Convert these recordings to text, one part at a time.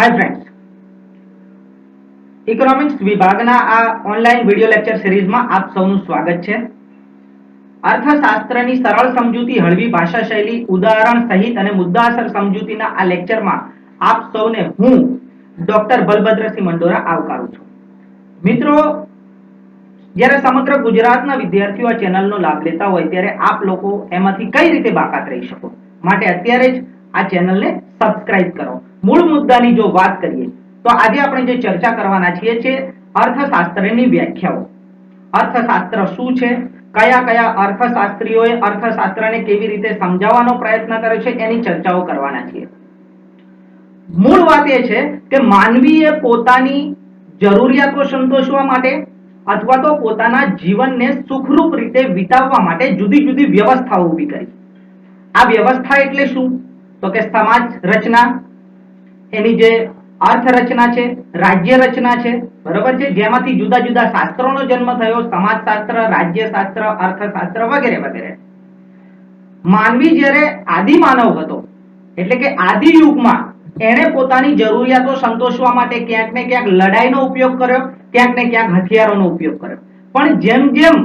Hi friends, economics विभागना आ online video lecture series में आप सौનું સ્વાગત છે। અર્થશાસ્ત્રની સરળ સમજૂતી, હળવી ભાષા શૈલી, ઉદાહરણ સહિત અને મુદ્દાસર સમજૂતીના આ લેક્ચરમાં આપ સૌને હું ડોક્ટર બલભદ્રસિંહ મંડોરા આવકારું છું। મિત્રો, જ્યારે સમગ્ર ગુજરાતના વિદ્યાર્થીઓ આ ચેનલનો લાભ લેતા હોય ત્યારે આપ લોકો એમાંથી કઈ રીતે બાકાત રહી શકો, માટે અત્યારે જ આ ચેનલને સબસ્ક્રાઇબ કરો। મૂળ મુદ્દાની જો વાત કરીએ તો આજે આપણે જે ચર્ચા કરવાના છીએ છે અર્થશાસ્ત્રની વ્યાખ્યાઓ। અર્થશાસ્ત્ર શું છે, કયા કયા અર્થશાસ્ત્રીઓએ અર્થશાસ્ત્રને કેવી રીતે સમજાવવાનો પ્રયત્ન કર્યો છે એની ચર્ચાઓ કરવાના છીએ। મૂળ વાત એ છે કે માનવીએ પોતાની જરૂરિયાતો સંતોષવા માટે અથવા તો પોતાના જીવનને સુખરૂપ રીતે વિતાવવા માટે જુદી જુદી વ્યવસ્થાઓ ઊભી કરી। આ વ્યવસ્થા એટલે શું? તો કે સમાજ રચના, એની જે अर्थ रचना है, राज्य रचना है, बराबर है, जेमांथी जुदा जुदा शास्त्रों जन्म थयो, समाजशास्त्र, राज्यशास्त्र, अर्थशास्त्र वगैरह वगैरह। मानवी ज्यारे आदि मानव हतो एटले के आदि युगमां एणे पोतानी जरूरियातो संतोषवा माटे क्यांक ने क्यांक लड़ाईनो उपयोग कर्यो, क्यांक ने क्यांक हथियारोनो उपयोग कर्यो। पण जेम जेम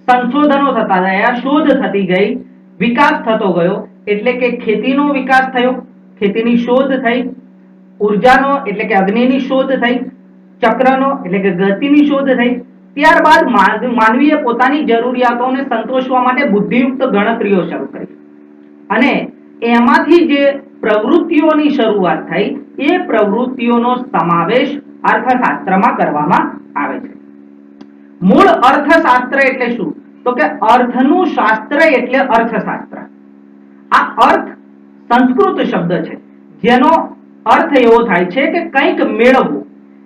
संशोधनो थता गया, शोध थती गई, विकास थतो गयो, एटले के खेतीनो विकास थयो, खेतीनी शोध थई, ऊर्जानो એટલે કે અગ્નિની શોધ થઈ, ચક્રનો એટલે કે ગતિની શોધ થઈ। ત્યારબાદ માનવીએ પોતાની જરૂરિયાતોને સંતોષવા માટે બુદ્ધિયુક્ત ગણતરીઓ શરૂ કરી અને એમાંથી જે પ્રવૃત્તિઓની શરૂઆત થઈ એ પ્રવૃત્તિઓનો સમાવેશ અર્થશાસ્ત્રમાં કરવામાં આવે છે। મૂળ અર્થશાસ્ત્ર એટલે શું? તો કે અર્થનું શાસ્ત્ર એટલે અર્થશાસ્ત્ર। આ અર્થ સંસ્કૃત શબ્દ છે જેનો अर्थ एवो थाय छे के कंईक मेळववुं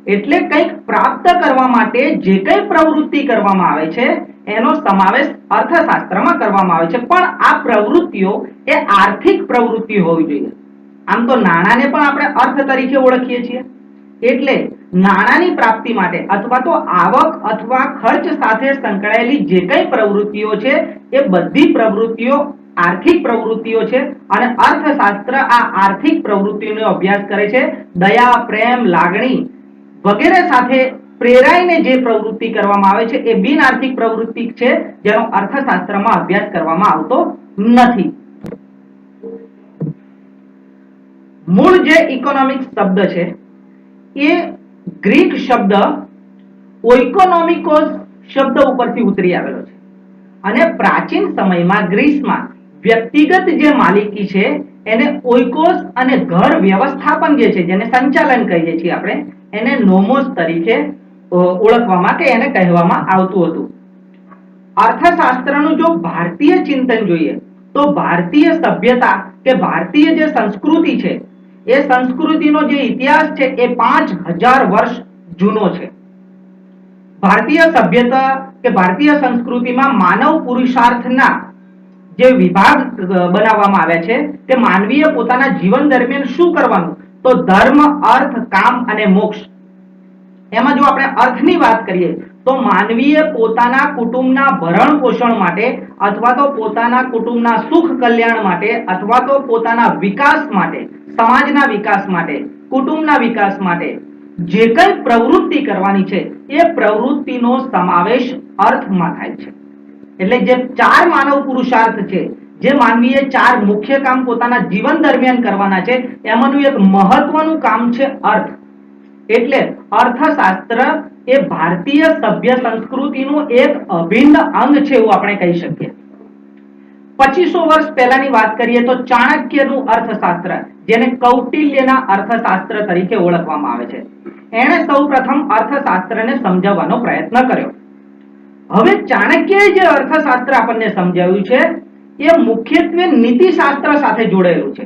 एटले कंईक प्राप्त करवा माटे जे कंई प्रवृत्ति करवामां आवे छे एनो समावेश अर्थशास्त्रमां करवामां आवे छे। पण आ प्रवृत्तिओ ए आर्थिक प्रवृत्ति होवी जोईए। आम तो नाणाने पण आपणे अर्थ तरीके ओळखीए छीए, एटले नाणानी प्राप्ति माटे अथवा तो आवक अथवा खर्च साथे संकळायेली जे कंई प्रवृत्तिओ छे ए बधी प्रवृत्तिओ आर्थिक प्रवृत्तिओ छे अने अर्थशास्त्र आ आर्थिक प्रवृत्तिओनो अभ्यास करे छे। दया, प्रेम, लागणी वगैरे साथे प्रेराईने जे प्रवृत्ति करवामां आवे छे ए बिन आर्थिक प्रवृत्ति छे जेनो अर्थशास्त्रमा अभ्यास करवामां आवतो नथी। मूळ जे इकोनॉमिक्स शब्द छे ए ग्रीक शब्द ओइकोनोमिकोस शब्द उपरथी उतरी आवेलो छे अने प्राचीन समयमां ग्रीसमां व्यक्तिगत जे मालिकी छे एने ओइकोस अने घर व्यवस्थापन जे छे जेने संचालन कहीए छीए आपणे एने नोमोस तरीके ओळखवामां के एने कहेवामां आवतुं हतुं। अर्थशास्त्रनुं जो भारतीय चिंतन जोईए तो भारतीय सभ्यता के भारतीय जे संस्कृति छे ए संस्कृतिनो जे इतिहास छे ए 5000 वर्ष जूनो छे। भारतीय सभ्यता के भारतीय संस्कृतिमां मानव पुरुषार्थना जे विभाग बनाववामां आव्या छे के मानवीए पोताना जीवन दरमियान शुं करवानुं, तो धर्म, अर्थ, काम अने मोक्ष। एमां जो आपणे अर्थनी वात करीए तो मानवीए पोताना कुटुंबना भरण पोषण माटे अथवा तो पोताना कुटुंबना सुख कल्याण माटे अथवा तो पोताना विकास माटे, समाजना विकास माटे, कुटुंबना विकास माटे जे कंई प्रवृत्ति करवानी छे ए प्रवृत्तिनो समावेश अर्थमां थाय छे। એટલે જે ચાર માનવ પુરુષાર્થ છે, જે માનવીએ ચાર મુખ્ય કામ પોતાના જીવન દરમિયાન કરવાના છે એમાંનું એક મહત્વનું કામ છે અર્થ। એટલે અર્થશાસ્ત્ર એ ભારતીય સભ્ય સંસ્કૃતિનું એક અભિન્ન અંગ છે એવું આપણે કહી શકીએ। 2500 વર્ષ પહેલાની વાત કરીએ તો ચાણક્યનું અર્થશાસ્ત્ર જેને કૌટિલ્યના અર્થશાસ્ત્ર તરીકે ઓળખવામાં આવે છે, એણે સૌપ્રથમ અર્થશાસ્ત્રને સમજાવવાનો પ્રયત્ન કર્યો। હવે ચાણક્યએ જે અર્થશાસ્ત્ર આપણને સમજાવ્યું છે એ મુખ્યત્વે નીતિશાસ્ત્ર સાથે જોડાયેલું છે,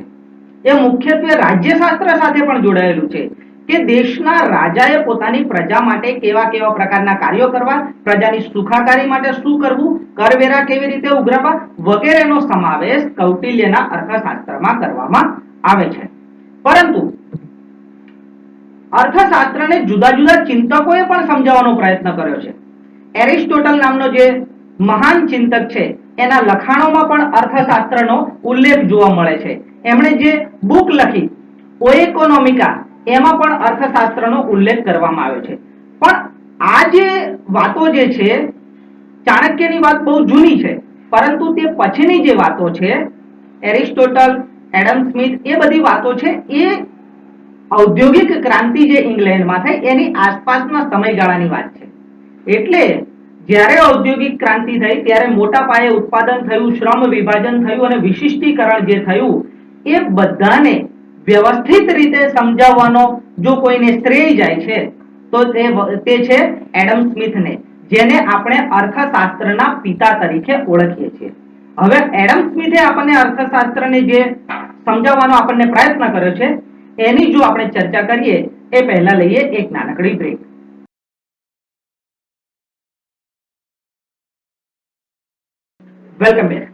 એ મુખ્યત્વે રાજ્યશાસ્ત્ર સાથે પણ જોડાયેલું છે કે દેશના રાજાએ પોતાની પ્રજા માટે કેવા કેવા પ્રકારના કાર્યો કરવા, પ્રજાની સુખાકારી માટે શું કરવું, કરવેરા કેવી રીતે ઉઘરાવવા વગેરેનો સમાવેશ કૌટિલ્યના અર્થશાસ્ત્રમાં કરવામાં આવે છે। પરંતુ અર્થશાસ્ત્રને જુદા જુદા ચિંતકોએ પણ સમજાવવાનો પ્રયત્ન કર્યો છે। એરિસ્ટોટલ નામનો જે મહાન ચિંતક છે એના લખાણોમાં પણ અર્થશાસ્ત્રનો ઉલ્લેખ જોવા મળે છે। એમણે જે બુક લખી ઓઇકોનોમિકા એમાં પણ અર્થશાસ્ત્રનો ઉલ્લેખ કરવામાં આવ્યો છે. પણ આ જે વાતો જે છે, ચાણક્યની વાત બહુ જૂની છે, પરંતુ તે પછીની જે વાતો છે, એરિસ્ટોટલ, એડમ સ્મિથ, એ બધી વાતો છે એ ઔદ્યોગિક ક્રાંતિ જે ઇંગ્લેન્ડમાં થઈ એની આસપાસના સમયગાળાની વાત છે. એટલે જ્યારે ઔદ્યોગિક ક્રાંતિ થઈ ત્યારે મોટા પાયે ઉત્પાદન થયું, શ્રમ વિભાજન થયું અને વિશિષ્ટીકરણ જે થયું એ બધાને વ્યવસ્થિત રીતે સમજાવવાનો જો કોઈને શ્રેય જાય છે તો તે છે એડમ સ્મિથને, જેને આપણે અર્થશાસ્ત્રના પિતા તરીકે ઓળખીએ છીએ. હવે એડમ સ્મિથે આપણને અર્થશાસ્ત્રને જે સમજાવવાનો આપણને પ્રયત્ન કર્યો છે એની જો આપણે ચર્ચા કરીએ એ પહેલા લઈએ એક નાનકડી બ્રેક. Welcome back.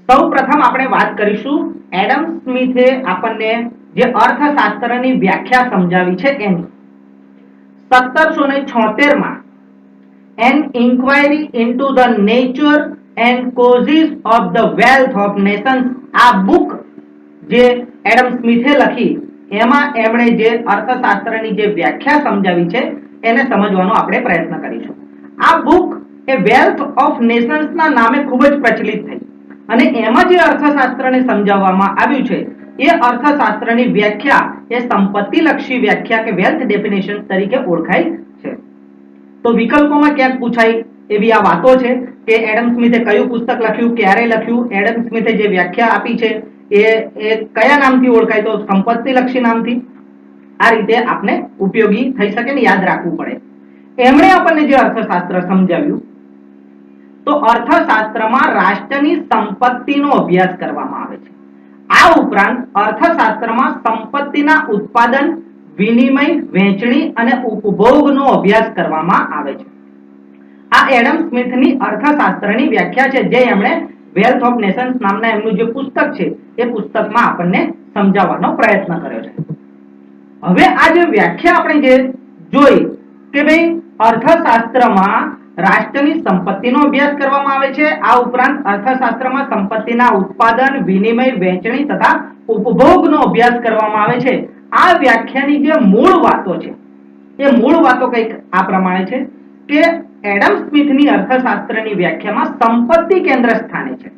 સૌ પ્રથમ આપણે વાત કરીશું એડમ સ્મિથે આપણને જે અર્થશાસ્ત્રની વ્યાખ્યા સમજાવી છે એની. 1776 માં an inquiry into the nature and causes of the wealth of nations, આ બુક જે એડમ સ્મિથે લખી એમાં એમણે જે અર્થશાસ્ત્રની જે વ્યાખ્યા સમજાવી છે એને સમજવાનો આપણે પ્રયત્ન કરીશું. આ book A wealth of Nations ના નામે ખૂબ જ પ્રચલિત થઈ અને એમાં જે અર્થશાસ્ત્રને સમજાવવામાં આવ્યું છે એ અર્થશાસ્ત્રની વ્યાખ્યા એ સંપત્તિલક્ષી વ્યાખ્યા કે વેલ્થ ડેફિનેશન તરીકે ઓળખાય છે. તો વિકલ્પોમાં ક્યાંક પૂછાય એવી આ વાતો છે કે એડમ સ્મિથે કયું પુસ્તક લખ્યું, ક્યારે લખ્યું, એડમ સ્મિથે જે વ્યાખ્યા આપી છે એ કયા નામથી ઓળખાય, તો સંપત્તિલક્ષી નામથી. આ રીતે આપણે ઉપયોગી થઈ શકે ને યાદ રાખવું પડે. એમણે આપણને જે અર્થશાસ્ત્ર સમજાવ્યું, તો અર્થશાસ્ત્રમાં રાષ્ટ્રની સંપત્તિનો અભ્યાસ કરવામાં આવે છે. આ ઉપરાંત અર્થશાસ્ત્રમાં સંપત્તિના ઉત્પાદન, વિનિમય, વહેંચણી અને ઉપભોગનો અભ્યાસ કરવામાં આવે છે. આ એડમ સ્મિથની અર્થશાસ્ત્રની વ્યાખ્યા છે જે એમણે વેલ્થ ઓફ નેશન્સ નામના એમનું જે પુસ્તક છે એ પુસ્તકમાં આપણને સમજાવવાનો પ્રયત્ન કર્યો છે. હવે આ જે વ્યાખ્યા આપણે જે જોઈ કે ભાઈ અર્થશાસ્ત્રમાં રાષ્ટ્રની સંપત્તિનો અભ્યાસ કરવામાં આવે છે, આ ઉપરાંત અર્થશાસ્ત્રમાં સંપત્તિના ઉત્પાદન, વિનિમય, વહેંચણી તથા ઉપભોગનો અભ્યાસ કરવામાં આવે છે. આ વ્યાખ્યાની જે મૂળ વાતો છે એ મૂળ વાતો કંઈક આ પ્રમાણે છે કે એડમ સ્મિથની અર્થશાસ્ત્રની વ્યાખ્યામાં સંપત્તિ કેન્દ્ર સ્થાને છે.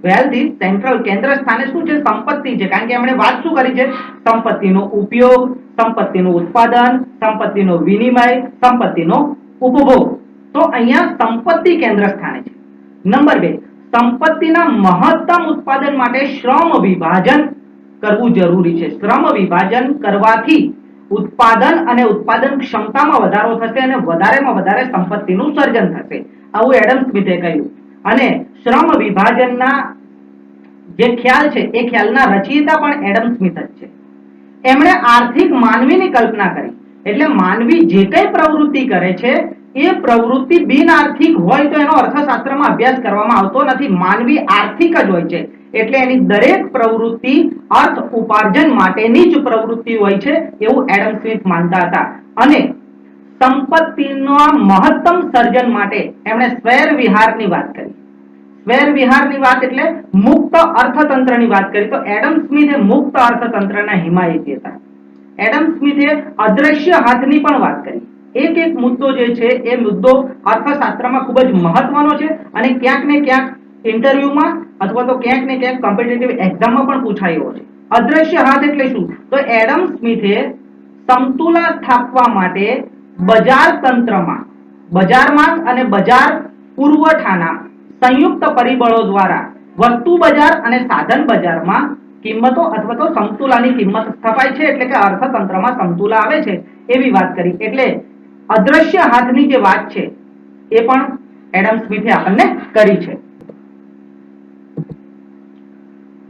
વેલ્થ ઇઝ સેન્ટ્રલ, કેન્દ્ર સ્થાને શું છે? સંપત્તિ છે. કારણ કે એમણે વાત શું કરી છે? સંપત્તિનો ઉપયોગ, સંપત્તિનું ઉત્પાદન, સંપત્તિનો વિનિમય, સંપત્તિનો ઉપભોગ. તો અહીંયા સંપત્તિ કેન્દ્ર સ્થાને છે. નંબર 2, સંપત્તિના મહત્તમ ઉત્પાદન માટે શ્રમ વિભાજન કરવું જરૂરી છે. શ્રમ વિભાજન કરવાથી ઉત્પાદન અને ઉત્પાદન ક્ષમતામાં વધારો થશે અને વધારેમાં વધારે સંપત્તિનું સર્જન થશે, આવું એડમ સ્મિથે કહ્યું. અને શ્રમ વિભાજનના જે ખ્યાલ છે એ ખ્યાલના રચયિતા પણ એડમ સ્મિથ જ છે. એમણે આર્થિક માનવીની કલ્પના કરી. એટલે માનવી જે કઈ પ્રવૃત્તિ કરે છે એ પ્રવૃત્તિ બિન આર્થિક હોય તો એનો અર્થશાસ્ત્રમાં અભ્યાસ કરવામાં આવતો નથી. માનવી આર્થિક જ હોય છે એટલે એની દરેક પ્રવૃત્તિ અર્થ ઉપાર્જન માટેની જ પ્રવૃત્તિ હોય છે એવું એડમ સ્મિથ માનતા હતા. અને સંપત્તિના મહત્તમ સર્જન માટે એમણે સ્વૈર વિહારની વાત કરી. સ્વૈર વિહારની વાત એટલે મુક્ત અર્થતંત્રની વાત કરી. તો એડમ સ્મિથે મુક્ત અર્થતંત્રના હિમાયતી હતા. એડમ સ્મિથે અદ્રશ્ય હાથની પણ વાત કરી. એક એક મુદ્દો જે છે એ મુદ્દો અર્થશાસ્ત્રમાં ખૂબ જ મહત્વનો છે અને ક્યાંક ને ક્યાંક ઇન્ટરવ્યુમાં અથવા તો ક્યાંક ને ક્યાંક કોમ્પિટિટિવ એક્ઝામમાં પણ પૂછાયો છે. અદ્રશ્ય હાથ એટલે શું? તો એડમ સ્મિથે સમતુલા સ્થાપવા માટે બજાર તંત્રમાં બજાર માંગ અને બજાર પુરવઠાના સંયુક્ત પરિબળો દ્વારા વસ્તુ બજાર અને સાધન બજારમાં કિંમતો અથવા તો સમતુલાની કિંમત સ્થપાય છે, એટલે કે અર્થતંત્રમાં સમતુલા આવે છે એવી વાત કરી. એટલે અદ્રશ્ય હાથની જે વાત છે એ પણ એડમ સ્મિથે આપણને કરી છે.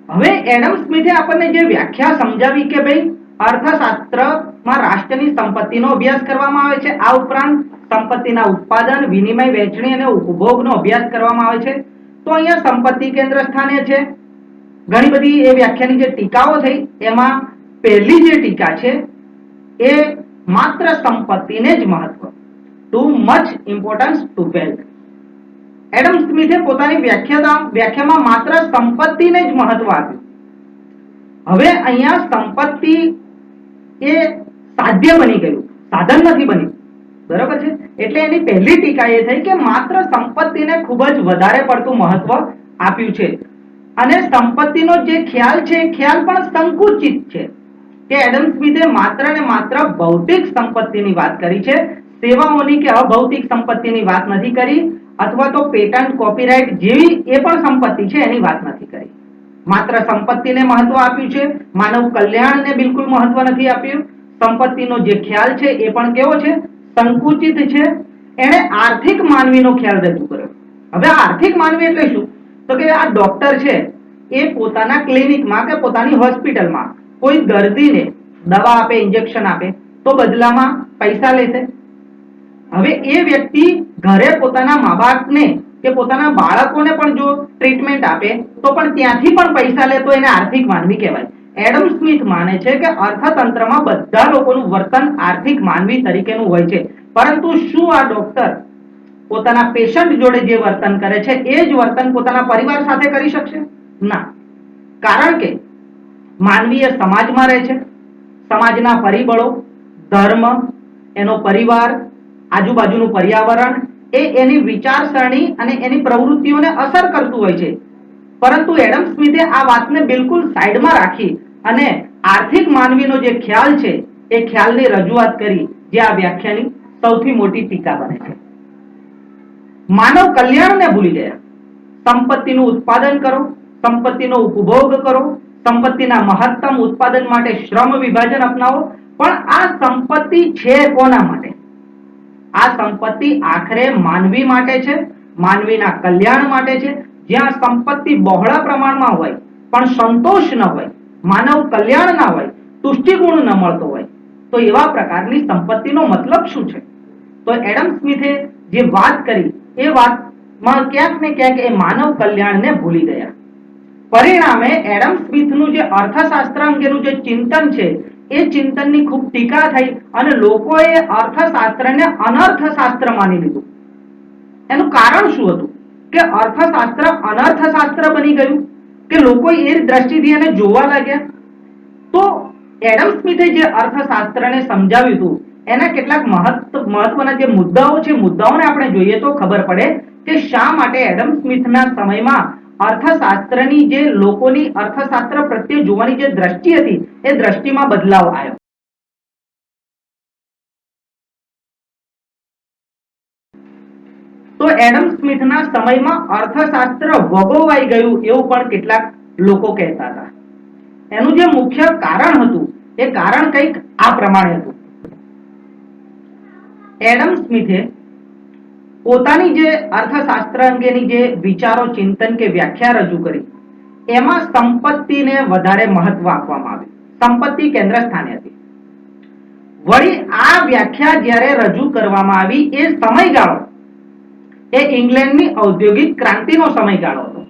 હવે એડમ સ્મિથે આપણને જે વ્યાખ્યા સમજાવી કે ભાઈ અર્થશાસ્ત્રમાં રાષ્ટ્રની સંપત્તિનો અભ્યાસ કરવામાં આવે છે, આ ઉપરાંત સંપત્તિના ઉત્પાદન, વિનિમય, વહેંચણી અને ઉપભોગનો અભ્યાસ કરવામાં આવે છે. તો અહીંયા સંપત્તિ કેન્દ્ર સ્થાને છે. ઘણી બધી એ વ્યાખ્યાની જે ટીકાઓ થઈ એમાં પહેલી જે ટીકા છે એ માત્ર સંપત્તિને જ મહત્વ, too much importance to wealth. Adam સ્મિથે પોતાની વ્યાખ્યામાં માત્ર સંપત્તિને જ મહત્વ આપ્યું. હવે અહીંયા સંપત્તિ એ સાધ્ય બની ગયું, સાધન નથી બન્યું. બરાબર છે. એટલે એની પહેલી ટીકા એ થઈ કે માત્ર સંપત્તિને ખૂબ જ વધારે પડતું મહત્વ આપ્યું છે અને સંપત્તિનો જે ખ્યાલ છે એ ખ્યાલ પણ સંકુચિત છે કે એડમ સ્મિથે માત્ર ને માત્ર ભૌતિક સંપત્તિની વાત કરી છે, સેવાઓની કે અભૌતિક સંપત્તિની વાત નથી કરી, અથવા તો પેટન્ટ કોપીરાઇટ જેવી એ પણ સંપત્તિ છે એની વાત નથી કરી. માત્ર સંપત્તિને મહત્વ આપ્યું છે, માનવ કલ્યાણને બિલકુલ મહત્વ નથી આપ્યું. સંપત્તિનો જે ખ્યાલ છે એ પણ કેવો છે? સંકુચિત છે. એણે આર્થિક માનવીનો ખ્યાલ રજૂ કર્યો. હવે આર્થિક માનવી એટલે શું? તો કે આ ડોક્ટર છે એ પોતાના ક્લિનિકમાં કે પોતાની હોસ્પિટલમાં કોઈ દર્દીને દવા આપે, ઇન્જેક્શન આપે તો બદલામાં પૈસા લેશે. હવે એ વ્યક્તિ ઘરે પોતાના મા બાપને કે પોતાના બાળકોને પણ જો ટ્રીટમેન્ટ આપે તો પણ ત્યાંથી પણ પૈસા લે તો એને આર્થિક માનવી કહેવાય. એડમ સ્મિથ માને છે કે અર્થતંત્રમાં બધા લોકોનું વર્તન આર્થિક માનવી તરીકેનું હોય છે. પરંતુ શું આ ડોક્ટર પોતાના પેશન્ટ જોડે જે વર્તન કરે છે એ જ વર્તન પોતાના પરિવાર સાથે કરી શકશે? ના. કારણ કે માનવી એ સમાજમાં રહે છે. સમાજના પરિબળો, ધર્મ, એનો પરિવાર, આજુબાજુનું પર્યાવરણ એ એની વિચારસરણી અને એની પ્રવૃત્તિઓને અસર કરતું હોય છે. પરંતુ એડમ સ્મિથે આ વાતને બિલકુલ સાઈડમાં રાખી અને આર્થિક માનવીનો જે ખ્યાલ છે એ ખ્યાલની રજૂઆત કરી, જે આ વ્યાખ્યાની સૌથી મોટી ટીકા બને છે. માનવ કલ્યાણને ભૂલી ગયા. સંપત્તિનું ઉત્પાદન કરો, સંપત્તિનો ઉપભોગ કરો, સંપત્તિના મહત્તમ ઉત્પાદન માટે શ્રમ વિભાજન અપનાવો, પણ આ સંપત્તિ છે કોના માટે? આ સંપત્તિ આખરે માનવી માટે છે, માનવીના કલ્યાણ માટે છે. જ્યાં સંપત્તિ બહોળા પ્રમાણમાં હોય પણ સંતોષ ન હોય, માનવ કલ્યાણ ના હોય, તુષ્ટિગુણ ન મળતો હોય, તો એવા પ્રકારની સંપત્તિનો મતલબ શું છે? તો એડમ સ્મિથે જે વાત કરી એ વાતમાં ક્યાંક ને ક્યાંક એ માનવ કલ્યાણને ભૂલી ગયા. પરિણામે એડમ સ્મિથનું જે અર્થશાસ્ત્ર અંગેનું જે ચિંતન છે એ ચિંતનની ખૂબ ટીકા થઈ અને લોકોએ અર્થશાસ્ત્રને અનર્થશાસ્ત્ર માની લીધું. એનું કારણ શું હતું કે અર્થશાસ્ત્ર અનર્થશાસ્ત્ર બની ગયું કે લોકો એ દ્રષ્ટિથી એને જોવા લાગ્યા? તો એડમ સ્મિથે જે અર્થશાસ્ત્રને સમજાવ્યું હતું એના કેટલાક મહત્વના જે મુદ્દાઓ છે, મુદ્દાઓને આપણે જોઈએ તો ખબર પડે કે શા માટે એડમ સ્મિથના સમયમાં અર્થશાસ્ત્રની જે લોકોની અર્થશાસ્ત્ર પ્રત્યે જોવાની જે દ્રષ્ટિ હતી એ દ્રષ્ટિમાં બદલાવ આવ્યો. તો એડમ સ્મિથના સમયમાં અર્થશાસ્ત્ર વગોવાઈ ગયું એવું પણ કેટલાક લોકો કહેતા હતા. એનું જે મુખ્ય કારણ હતું એ કારણ કંઈક આ પ્રમાણે હતું. એડમ સ્મિથે પોતાની જે અર્થશાસ્ત્ર અંગેની જે વિચારો, ચિંતન કે વ્યાખ્યા રજૂ કરી એમાં સંપત્તિને વધારે મહત્વ આપવામાં આવ્યું. સંપત્તિ કેન્દ્ર સ્થાને હતી. વળી આ વ્યાખ્યા જ્યારે રજૂ કરવામાં આવી એ સમયગાળો એ ઇંગ્લેન્ડની ઔદ્યોગિક ક્રાંતિનો સમયગાળો હતો.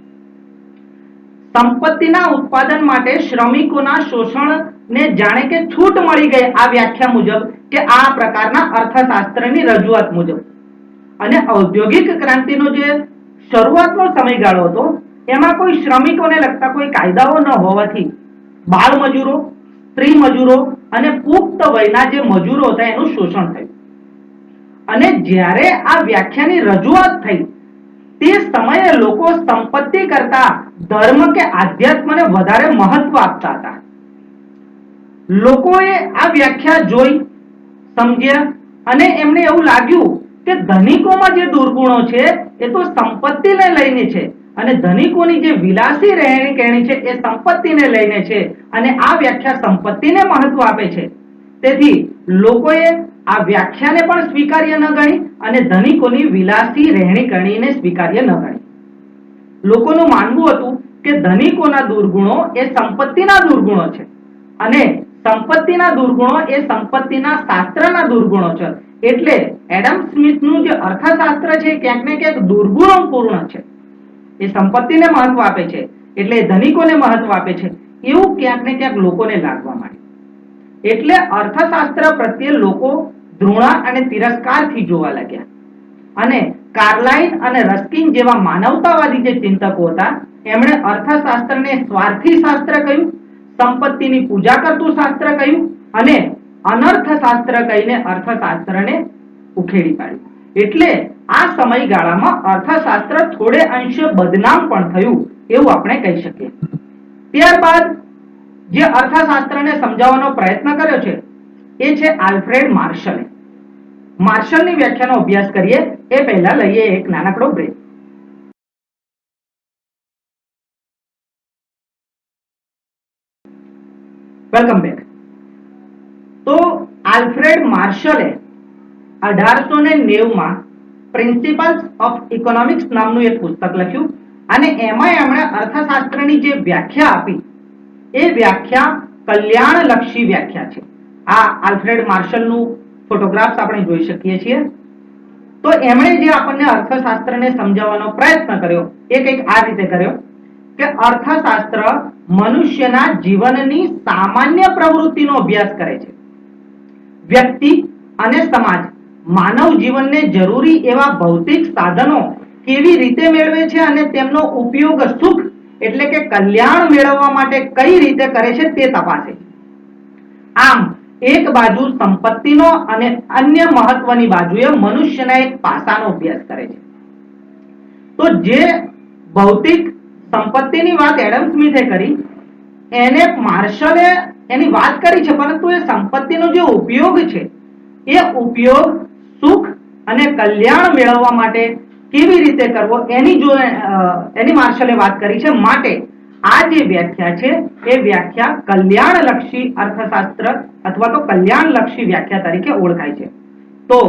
સંપત્તિના ઉત્પાદન માટે શ્રમિકોના શોષણને જાણે કે છૂટ મળી ગઈ આ વ્યાખ્યા મુજબ કે આ પ્રકારના અર્થશાસ્ત્રની રજૂઆત મુજબ. અને ઔદ્યોગિક ક્રાંતિનો જે શરૂઆતનો સમયગાળો હતો એમાં કોઈ શ્રમિકોને લગતા કોઈ કાયદાઓ ન હોવાથી બાળ મજૂરો, સ્ત્રી મજૂરો અને પુખ્ત વયના જે મજૂરો હતા એનું શોષણ થયું. અને જ્યારે આ વ્યાખ્યાની રજૂઆત થઈ તે સમયે લોકો સંપત્તિ કરતા ધર્મ કે આધ્યાત્મને વધારે મહત્વ આપતા હતા. લોકોએ આ વ્યાખ્યા જોઈ, સમજ્યા અને એમને એવું લાગ્યું કે ધનિકોમાં જે દુર્ગુણો છે એ તો સંપત્તિને લઈને છે અને ધનિકોની જે વિલાસી રહેણી કહેણી છે એ સંપત્તિને લઈને છે અને આ વ્યાખ્યા સંપત્તિને મહત્વ આપે છે. તેથી લોકોએ આ વ્યાખ્યાને પણ સ્વીકાર્ય ન ગણી અને ધનિકોની વિલાસી રહેણી કરણીને સ્વીકાર્ય ન ગણી. લોકોનું માનવું હતું કે ધનિકોના દુર્ગુણો એ સંપત્તિના દુર્ગુણો છે અને સંપત્તિના દુર્ગુણો એ સંપત્તિના શાસ્ત્રના દુર્ગુણો છે. એટલે એડમ સ્મિથનું જે અર્થશાસ્ત્ર છે ક્યાંક ને ક્યાંક દુર્ગુણપૂર્ણ છે. એ સંપત્તિને મહત્વ આપે છે એટલે ધનિકોને મહત્વ આપે છે એવું ક્યાંક ને ક્યાંક લોકોને લાગવા માંડ્યું. એટલે અર્થશાસ્ત્ર પ્રત્યે લોકો ધૃણા અને તિરસ્કારથી જોવા લાગ્યા. અને કાર્લાઇન અને રસ્કિન જેવા માનવતાવાદી જે ચિંતકો હતા એમણે અર્થશાસ્ત્રને સ્વાર્થી શાસ્ત્ર કહ્યું, સંપત્તિની પૂજા કરતું શાસ્ત્ર કહ્યું અને અનર્થશાસ્ત્ર કહીને અર્થશાસ્ત્રને ઉખેડી પાડ્યું। એટલે આ સમયગાળામાં અર્થશાસ્ત્ર થોડે અંશે બદનામ પણ થયું એવું આપણે કહી શકીએ। ત્યારબાદ જે અર્થશાસ્ત્રને સમજાવવાનો પ્રયત્ન કર્યો છે એ છે આલ્ફ્રેડ માર્શલે। માર્શલની વ્યાખ્યાનો અભ્યાસ કરીએ એ પહેલા લઈએ એક નાનકડો બ્રેક। Welcome back. તો આલ્ફ્રેડ માર્શલે 1890 માં પ્રિન્સિપલ્સ ઓફ ઇકોનોમિક્સ નામનું એક પુસ્તક લખ્યું અને એમાં એમણે અર્થશાસ્ત્રની જે વ્યાખ્યા આપી એ વ્યાખ્યા કલ્યાણલક્ષી વ્યાખ્યા છે। આ આલ્ફ્રેડ માર્શલનું ફોટોગ્રાફ્સ આપણે જોઈ શકીએ છીએ। તો એમણે જે આપણને અર્થશાસ્ત્રને સમજાવવાનો પ્રયત્ન કર્યો એ કંઈક આ રીતે કર્યો કે અર્થશાસ્ત્ર મનુષ્યના જીવનની સામાન્ય પ્રવૃત્તિનો અભ્યાસ કરે છે। વ્યક્તિ અને સમાજ માનવ જીવનને જરૂરી એવા ભૌતિક સાધનો કેવી રીતે મેળવે છે અને તેમનો ઉપયોગ સુખ એટલે કે કલ્યાણ મેળવવા માટે કઈ રીતે કરે છે તે તપાસે છે। આમ એક બાજુ સંપત્તિનો અને અન્ય મહત્વની બાજુએ મનુષ્યના એક પાસાનો અભ્યાસ કરે છે। તો જે ભૌતિક સંપત્તિની વાત એડમ સ્મિથે કરી એને માર્શલે એની વાત કરી છે, પરંતુ એ સંપત્તિનો જે ઉપયોગ છે એ ઉપયોગ સુખ અને કલ્યાણ મેળવવા માટે કેવી રીતે કરવો એની માર્શલે વાત કરી છે। માટે આ જે વ્યાખ્યા છે એ વ્યાખ્યા કલ્યાણલક્ષી અર્થશાસ્ત્ર અથવા તો કલ્યાણલક્ષી વ્યાખ્યા તરીકે ઓળખાય છે। તો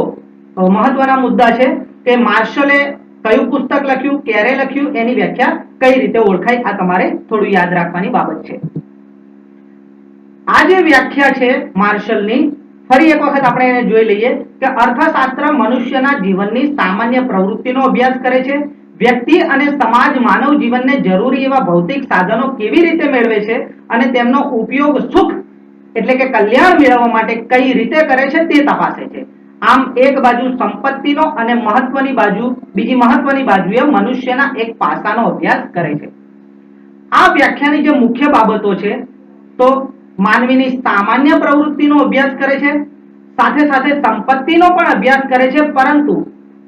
મહત્વના મુદ્દા છે કે માર્શલે કયું પુસ્તક લખ્યું, ક્યારે લખ્યું, એની વ્યાખ્યા કઈ રીતે ઓળખાય આ તમારે થોડું યાદ રાખવાની બાબત છે। આ જે વ્યાખ્યા છે માર્શલની ફરી એક વખત આપણે એને જોઈ લઈએ કે અર્થશાસ્ત્ર મનુષ્યના જીવનની સામાન્ય પ્રવૃત્તિનો અભ્યાસ કરે છે। વ્યક્તિ અને સમાજ માનવ જીવનને જરૂરી એવા ભૌતિક સાધનો કેવી રીતે મેળવે છે અને તેમનો ઉપયોગ સુખ એટલે કે કલ્યાણ મેળવવા માટે કઈ રીતે કરે છે તે તપાસે છે। આમ એક બાજુ સંપત્તિનો અને બીજી મહત્વની બાજુએ મનુષ્યના એક પાસાનો અભ્યાસ કરે છે। આ વ્યાખ્યાની જે મુખ્ય બાબતો છે તો માનવીની સામાન્ય પ્રવૃત્તિનો અભ્યાસ કરે છે, સાથે સાથે સંપત્તિનો પણ અભ્યાસ કરે છે, પરંતુ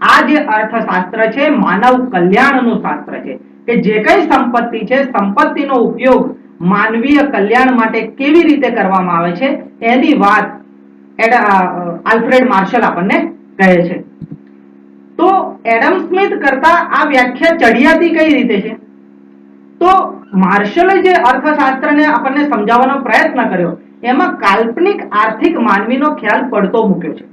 આ જે અર્થશાસ્ત્ર છે માનવ કલ્યાણનું શાસ્ત્ર છે કે જે કઈ સંપત્તિ છે સંપત્તિનો ઉપયોગ માનવીય કલ્યાણ માટે કેવી રીતે કરવામાં આવે છે એની વાત આલ્ફ્રેડ માર્શલ આપણને કહે છે। તો એડમ સ્મિથ કરતા આ વ્યાખ્યા ચડિયાતી કઈ રીતે છે? તો માર્શલે જે અર્થશાસ્ત્રને આપણને સમજાવવાનો પ્રયત્ન કર્યો એમાં કાલ્પનિક આર્થિક માનવીનો ખ્યાલ પડતો મૂક્યો છે।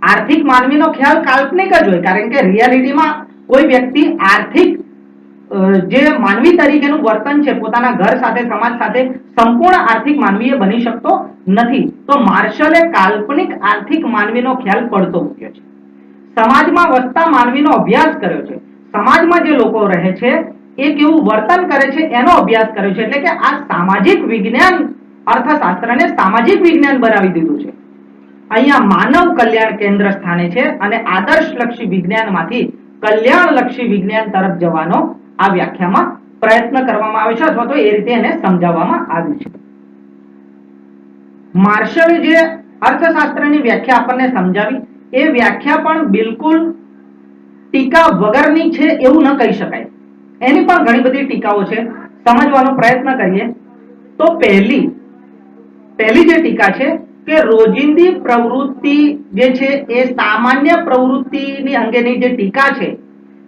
આર્થિક માનવીનો ખ્યાલ કાલ્પનિક જ હોય, કારણ કે રિયાલિટીમાં કોઈ વ્યક્તિ આર્થિક જે માનવી તરીકેનું વર્તન છે પોતાના ઘર સાથે સમાજ સાથે સંપૂર્ણ આર્થિક માનવીય બની શકતો નથી। તો માર્શલે કાલ્પનિક આર્થિક માનવીનો ખ્યાલ પડતો મૂક્યો છે। સમાજમાં વસતા માનવીનો અભ્યાસ કર્યો છે। સમાજમાં જે લોકો રહે છે એ કેવું વર્તન કરે છે એનો અભ્યાસ કર્યો છે। એટલે કે આ સામાજિક વિજ્ઞાન અર્થશાસ્ત્રને સામાજિક વિજ્ઞાન બનાવી દીધું છે। અહીંયા માનવ કલ્યાણ કેન્દ્ર સ્થાને છે અને આદર્શલક્ષી વિજ્ઞાનમાંથી કલ્યાણલક્ષી વિજ્ઞાન તરફ જવાનો આ વ્યાખ્યામાં પ્રયત્ન કરવામાં આવ્યો છે અથવા તો એ રીતે એને સમજાવવામાં આવ્યું છે। માર્શલે જે અર્થશાસ્ત્રની વ્યાખ્યા આપણને સમજાવી એ વ્યાખ્યા પણ બિલકુલ ટીકા વગરની છે એવું ન કહી શકાય। એની પણ ઘણી બધી ટીકાઓ છે, સમજવાનો પ્રયત્ન કરીએ તો પહેલી જે ટીકા છે કે રોજિંદી પ્રવૃત્તિ જે છે એ સામાન્ય પ્રવૃત્તિની અંગેની જે ટીકા છે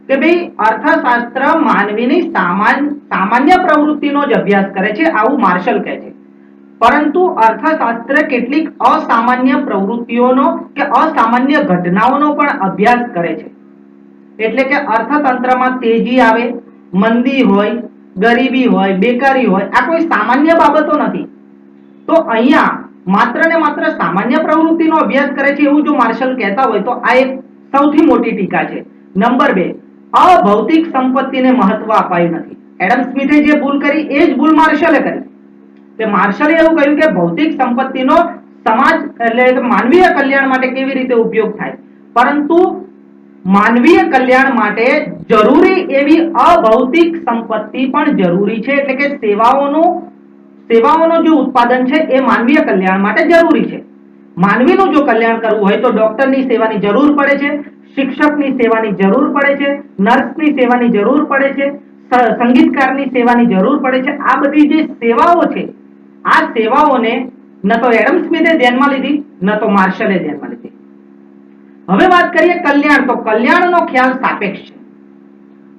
કે ભાઈ અર્થશાસ્ત્ર માનવીની સામાન્ય પ્રવૃત્તિનો જ અભ્યાસ કરે છે આવું માર્શલ કહે છે, પરંતુ અર્થશાસ્ત્ર કેટલીક અસામાન્ય પ્રવૃત્તિઓનો કે અસામાન્ય ઘટનાઓનો પણ અભ્યાસ કરે છે। એટલે કે અર્થતંત્રમાં તેજી આવે, મંદી હોય, ગરીબી હોય, બેકારી હોય, આ કોઈ સામાન્ય બાબતો નથી। તો અહીંયા માત્ર ને માત્ર સામાન્ય પ્રવૃત્તિનો અભ્યાસ કરે છે એવું જો માર્શલ કહેતા હોય તો આ એક સૌથી મોટી ટીકા છે। નંબર 2, અભૌતિક સંપત્તિને મહત્વ અપાયું નથી। એડમ સ્મિથે જે ભૂલ કરી એ જ ભૂલ માર્શલે કરી કે માર્શલે એવું કહ્યું કે ભૌતિક સંપત્તિનો સમાજ એટલે કે માનવીય કલ્યાણ માટે કેવી રીતે ઉપયોગ થાય, પરંતુ માનવીય કલ્યાણ માટે જરૂરી એવી અભૌતિક સંપત્તિ પણ જરૂરી છે। એટલે કે સેવાઓનું જે ઉત્પાદન છે એ માનવીય કલ્યાણ માટે જરૂરી છે। માનવીનું જો કલ્યાણ કરવું હોય તો ડોક્ટરની સેવાની જરૂર પડે છે, શિક્ષકની સેવાની જરૂર પડે છે, નર્સની સેવાની જરૂર પડે છે, સંગીતકારની સેવાની જરૂર પડે છે. આ બધી જે સેવાઓ છે, આ સેવાઓને ન તો એડમ સ્મિથે ધ્યાનમાં લીધી, ન તો માર્શલે ધ્યાનમાં લીધી. હવે વાત કરીએ કલ્યાણ, તો કલ્યાણનો ખ્યાલ સાપેક્ષ છે.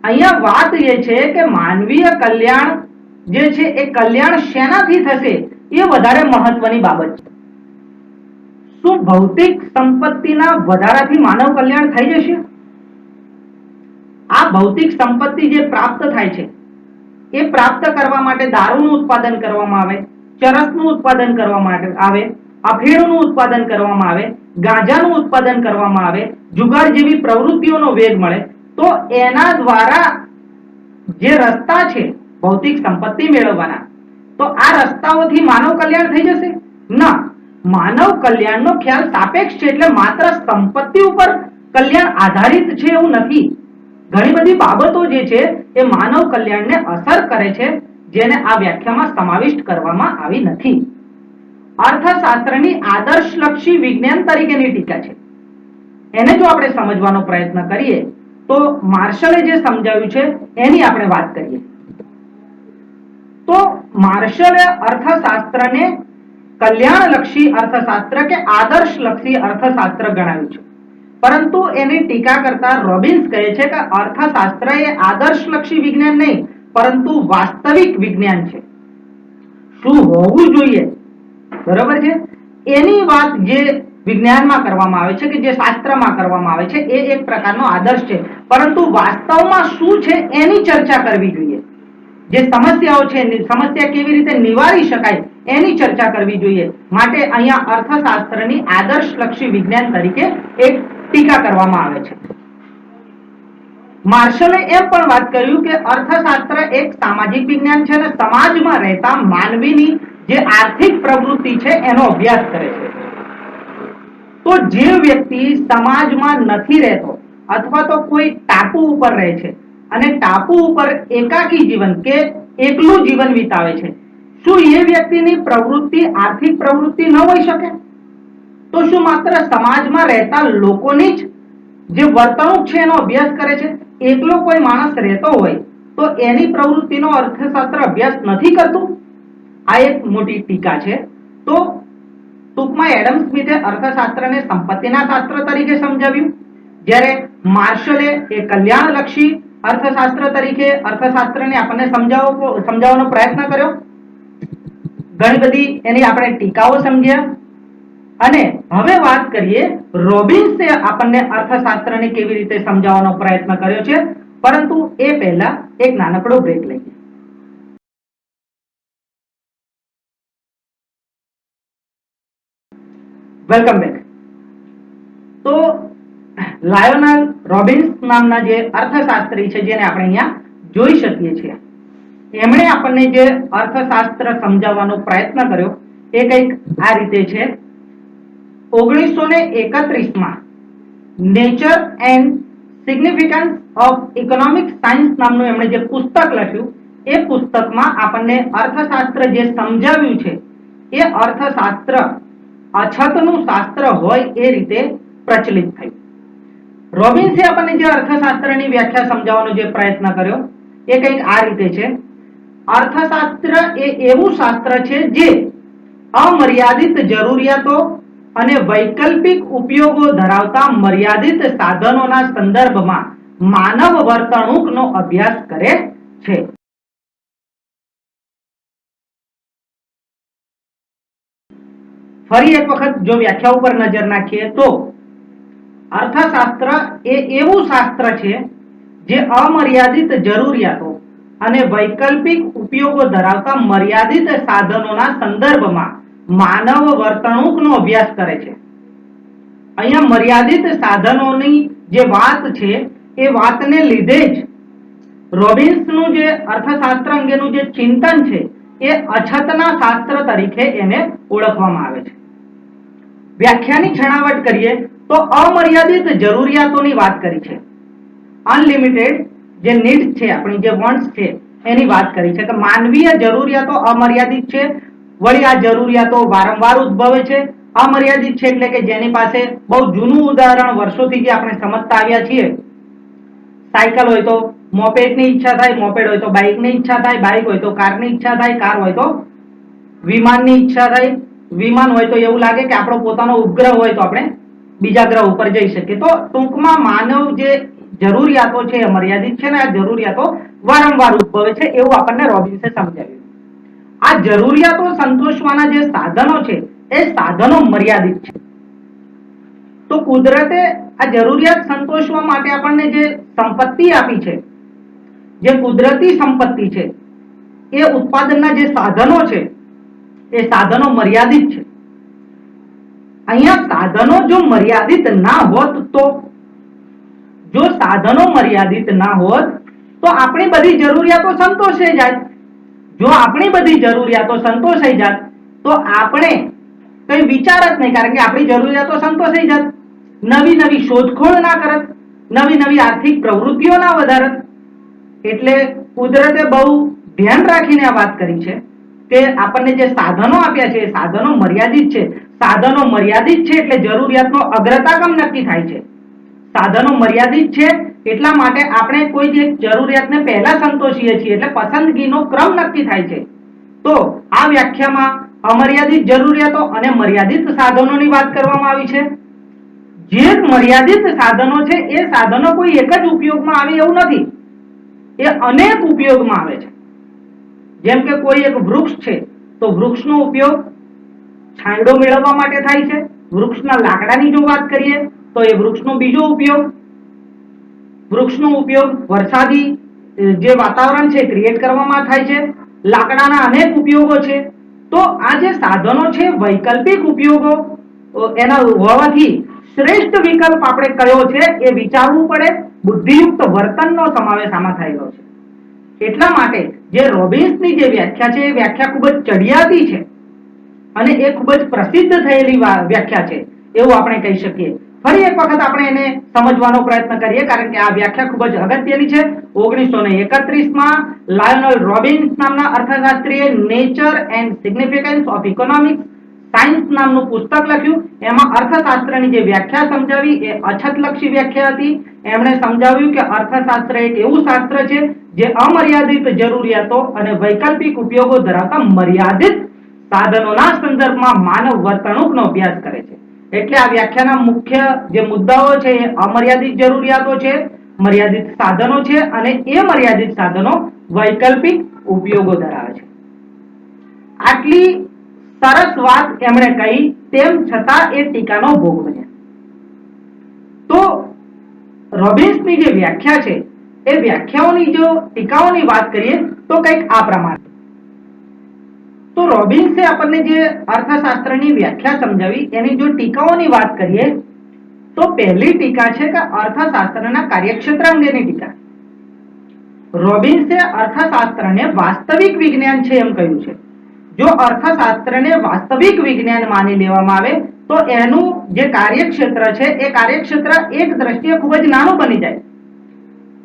અહીંયા વાત એ છે કે માનવીય કલ્યાણ જે છે એ કલ્યાણ શેનાથી થશે એ વધારે મહત્વની બાબત છે. શું ભૌતિક સંપત્તિના વધારાથી માનવ કલ્યાણ થઈ જશે? આ ભૌતિક સંપત્તિ જે પ્રાપ્ત થાય છે એ પ્રાપ્ત કરવા માટે દારૂનું ઉત્પાદન કરવામાં આવે, ચરસનું ઉત્પાદન કરવામાં આવે, અફીણનું ઉત્પાદન કરવામાં આવે, ગાંજાનું ઉત્પાદન કરવામાં આવે, જુગાર જેવી પ્રવૃત્તિઓનો વેગ મળે, તો એના દ્વારા જે રસ્તા છે ભૌતિક સંપત્તિ મેળવવાના, તો આ રસ્તાઓથી માનવ કલ્યાણ થઈ જશે? ના, માનવ કલ્યાણનો ખ્યાલ સાપેક્ષ છે, એટલે માત્ર સંપત્તિ ઉપર કલ્યાણ આધારિત છે એવું નથી. ઘણી બધી બાબતો જે છે એ માનવ કલ્યાણને અસર કરે છે, જેને આ વ્યાખ્યામાં સમાવિષ્ટ કરવામાં આવી નથી. અર્થશાસ્ત્રની આદર્શલક્ષી વિજ્ઞાન તરીકેની ટીકા છે, એને જો આપણે સમજવાનો પ્રયત્ન કરીએ તો માર્શલે જે સમજાવ્યું છે એની આપણે વાત કરીએ. તો માર્શલે અર્થશાસ્ત્રને કલ્યાણલક્ષી અર્થશાસ્ત્ર કે આદર્શલક્ષી અર્થશાસ્ત્ર ગણાવ્યું છે, પરંતુ એની ટીકા કરતા રોબિન્સ કહે છે કે અર્થશાસ્ત્ર એ આદર્શલક્ષી વિજ્ઞાન નહીં, પરંતુ વાસ્તવિક વિજ્ઞાન છે. શું હોવું જોઈએ, બરાબર છે, એની વાત જે વિજ્ઞાનમાં કરવામાં આવે છે કે જે શાસ્ત્રમાં કરવામાં આવે છે એ એક પ્રકારનો આદર્શ છે, પરંતુ વાસ્તવમાં શું છે એની ચર્ચા કરવી જોઈએ. જે સમસ્યાઓ છે, સમસ્યા કેવી રીતે નિવારી શકાય એની ચર્ચા કરવી જોઈએ. માટે અહીંયા અર્થશાસ્ત્રની આદર્શલક્ષી વિજ્ઞાન તરીકે એક ટીકા કરવામાં આવે છે. માર્શલે એમ પણ વાત કર્યું કે અર્થશાસ્ત્ર એક સામાજિક વિજ્ઞાન છે અને સમાજમાં રહેતા માનવીની જે આર્થિક પ્રવૃત્તિ છે એનો અભ્યાસ કરે છે. તો જે વ્યક્તિ સમાજમાં નથી રહેતો અથવા તો કોઈ ટાપુ ઉપર રહે છે અને ટાપુ ઉપર એકાકી જીવન કે એકલું જીવન વિતાવે છે, શું એ વ્યક્તિની પ્રવૃત્તિ આર્થિક પ્રવૃત્તિ ન હોઈ શકે? તો શું માત્ર સમાજમાં રહેતા લોકોની જ જે વર્તણૂક છે એનો અભ્યાસ કરે છે? એકલો કોઈ માણસ રહેતો હોય તો એની પ્રવૃત્તિનો અર્થશાસ્ત્ર અભ્યાસ નથી કરતું? આ એક મોટી ટીકા છે. તો ટૂંકમાં એડમ સ્મિથે અર્થશાસ્ત્રને સંપત્તિના શાસ્ત્ર તરીકે સમજાવ્યું, જ્યારે માર્શલે એ કલ્યાણલક્ષી અર્થશાસ્ત્ર તરીકે અર્થશાસ્ત્રને આપણને સમજાવવાનો પ્રયત્ન કર્યો. ઘણી બધી એની આપણે ટીકાઓ સમજ્યા. અને હવે વાત કરીએ રોબિન્સે આપણને અર્થશાસ્ત્રને કેવી રીતે સમજાવવાનો પ્રયત્ન કર્યો છે, પરંતુ એ પહેલા એક નાનકડો બ્રેક લઈએ. Welcome back. તો લાયોનેલ રોબિન્સ નામના જે અર્થશાસ્ત્રી છે જેને આપણે અહીંયા જોઈ શકીએ છીએ, એમણે આપણને જે અર્થશાસ્ત્ર સમજાવવાનો પ્રયત્ન કર્યો એ કંઈક આ રીતે છે. 1931માં nature and significance of economic science નામનું એમણે જે પુસ્તક લખ્યું, એ પુસ્તકમાં આપણને અર્થશાસ્ત્ર જે સમજાવ્યું છે એ અર્થશાસ્ત્ર અછતનું શાસ્ત્ર હોય એ રીતે પ્રચલિત થયું. રોબિન્સે આપણને જે અર્થશાસ્ત્રની વ્યાખ્યા સમજાવવાનો જે પ્રયત્ન કર્યો એ કંઈક આ રીતે છે. અર્થશાસ્ત્ર એ એવું શાસ્ત્ર છે જે અમર્યાદિત જરૂરિયાતો અને વૈકલ્પિક ઉપયોગો ધરાવતા મર્યાદિત સાધનોના સંદર્ભમાં માનવ વર્તણૂકનો અભ્યાસ કરે છે. ફરી એક વખત જો વ્યાખ્યા ઉપર નજર નાખીએ તો અર્થશાસ્ત્ર એ એવું શાસ્ત્ર છે જે અમર્યાદિત જરૂરિયાતો અને વૈકલ્પિક ઉપયોગો ધરાવતા મર્યાદિત સાધનોના સંદર્ભમાં માનવ વર્તણૂકનો અભ્યાસ કરે છે. અહીંયા મર્યાદિત સાધનોની જે વાત છે એ વાતને લીધે જ રોબિન્સનું જે અર્થશાસ્ત્ર અંગેનું જે ચિંતન છે એ અછતના શાસ્ત્ર તરીકે એને ઓળખવામાં આવે છે. વ્યાખ્યાની છણાવટ કરીએ તો અમર્યાદિત જરૂરિયાતોની વાત કરી છે. અનલિમિટેડ જે નીડ્સ છે, આપણી જે વોન્ટ્સ છે એની વાત કરી છે કે માનવીય જરૂરિયાતો અમર્યાદિત છે. વળી આ જરૂરિયાતો વારંવાર ઉદ્ભવે છે અમર્યાદિત છે એટલે કે જેની પાસે બહુ જૂનું ઉદાહરણ વર્ષોથી જે આપણે સમજતા આવ્યા છીએ, સાયકલ હોય તો મોપેડની ઈચ્છા થાય, મોપેડ હોય તો બાઇકની ઈચ્છા થાય, બાઇક હોય તો કારની ઈચ્છા થાય, કાર હોય તો વિમાનની ઈચ્છા થાય, વિમાન હોય તો એવું લાગે કે આપણો પોતાનો ઉપગ્રહ હોય તો આપણે બીજા ગ્રહ ઉપર જઈ શકીએ. તો ટૂંકમાં માનવ જે જરૂરિયાતો છે એ મર્યાદિત છે ને આ જરૂરિયાતો વારંવાર ઉદ્ભવે છે એવું આપણને રોબિન્સે સમજાવ્યું. આ જરૂરિયાતો સંતોષવાના જે સાધનો છે એ સાધનો મર્યાદિત છે. તો કુદરતે આ જરૂરિયાત સંતોષવા માટે આપણને જે સંપત્તિ આપી છે, જે કુદરતી સંપત્તિ છે, એ ઉત્પાદનના જે સાધનો છે એ સાધનો મર્યાદિત છે. અહીંયા સાધનો જો મર્યાદિત ના હોત તો, જો સાધનો મર્યાદિત ના હોત તો આપણી બધી જરૂરિયાતો સંતોષાઈ જાય. જો આપણી બધી જરૂરિયાતો સંતોષાઈ જાત તો આપણે કઈ વિચાર જ નહીં, કારણ કે આપણી જરૂરિયાતો સંતોષાઈ જાત. નવી નવી શોધખોળ ના કરત, નવી નવી આર્થિક પ્રવૃત્તિઓ ના વધારત. એટલે કુદરતે બહુ ધ્યાન રાખીને આ વાત કરી છે કે આપણને જે સાધનો આપ્યા છે એ સાધનો મર્યાદિત છે. સાધનો મર્યાદિત છે એટલે જરૂરિયાતનો અગ્રતાક્રમ નક્કી થાય છે. સાધનો મર્યાદિત છે એટલા માટે આપણે કોઈ એક જરૂરિયાતને પહેલા સંતોષીએ છીએ એટલે પસંદગીનો ક્રમ નક્કી થાય છે. તો આ વ્યાખ્યામાં અમર્યાદિત જરૂરિયાતો અને મર્યાદિત સાધનોની વાત કરવામાં આવી છે. જે મર્યાદિત સાધનો છે એ સાધનો કોઈ એક જ ઉપયોગમાં આવે એવું નથી, એ અનેક ઉપયોગમાં આવે છે. જેમ કે કોઈ એક વૃક્ષ છે તો વૃક્ષનો ઉપયોગ છાંયડો મેળવવા માટે થાય છે. વૃક્ષના લાકડાની જો વાત કરીએ તો એ વૃક્ષનો બીજો ઉપયોગ, વૃક્ષનો ઉપયોગ વરસાદી જે વાતાવરણ છે ક્રિએટ કરવામાં થાય છે. લાકડાના અનેક ઉપયોગો છે. તો આ જે સાધનો છે વૈકલ્પિક ઉપયોગો એના હોવાથી શ્રેષ્ઠ વિકલ્પ આપણે કયો છે એ વિચારવું પડે. બુદ્ધિયુક્ત વર્તનનો સમાવેશ આમાં થયેલો છે. એટલા માટે જે રોબિન્સની જે વ્યાખ્યા છે એ વ્યાખ્યા ખૂબ જ ચડિયાતી છે અને એ ખૂબ જ પ્રસિદ્ધ થયેલી વ્યાખ્યા છે એવું આપણે કહી શકીએ. ફરી એક વખત આપણે એને સમજવાનો પ્રયત્ન કરીએ કારણ કે આ વ્યાખ્યા ખૂબ જ અગત્યની છે. 1931માં લાયોનલ રોબિન્સ નામના અર્થશાસ્ત્રીએ nature and significance of economics science નામનું પુસ્તક લખ્યું. એમાં અર્થશાસ્ત્રની જે વ્યાખ્યા સમજાવી એ અછતલક્ષી વ્યાખ્યા હતી. એમણે સમજાવ્યું કે અર્થશાસ્ત્ર એક એવું શાસ્ત્ર છે જે અમર્યાદિત જરૂરિયાતો અને વૈકલ્પિક ઉપયોગો ધરાવતા મર્યાદિત સાધનોના સંદર્ભમાં માનવ વર્તણૂકનો અભ્યાસ કરે છે. એટલે આ વ્યાખ્યાના મુખ્ય જે મુદ્દાઓ છે એ અમર્યાદિત જરૂરિયાતો છે, મર્યાદિત સાધનો છે અને એ મર્યાદિત સાધનો વૈકલ્પિક ઉપયોગો ધરાવે છે. આટલી સરસ વાત એમણે કહી તેમ છતાં એ ટીકાનો ભોગ બન્યા. તો રોબિન્સની જે વ્યાખ્યા છે એ વ્યાખ્યાઓની જો ટીકાઓની વાત કરીએ તો કંઈક આ પ્રમાણે. તો રોબિન્સે આપણને જે અર્થશાસ્ત્રની વ્યાખ્યા સમજાવી એની જો ટીકાઓની વાત કરીએ તો પહેલી ટીકા છે કે અર્થશાસ્ત્રના કાર્યક્ષેત્ર અંગેની ટીકા. રોબિન્સે અર્થશાસ્ત્રને વાસ્તવિક વિજ્ઞાન છે એમ કહ્યું છે. જો અર્થશાસ્ત્રને વાસ્તવિક વિજ્ઞાન માની લેવામાં આવે તો એનું જે કાર્યક્ષેત્ર છે એ કાર્યક્ષેત્ર એક દ્રષ્ટિએ ખૂબ જ નાનું બની જાય.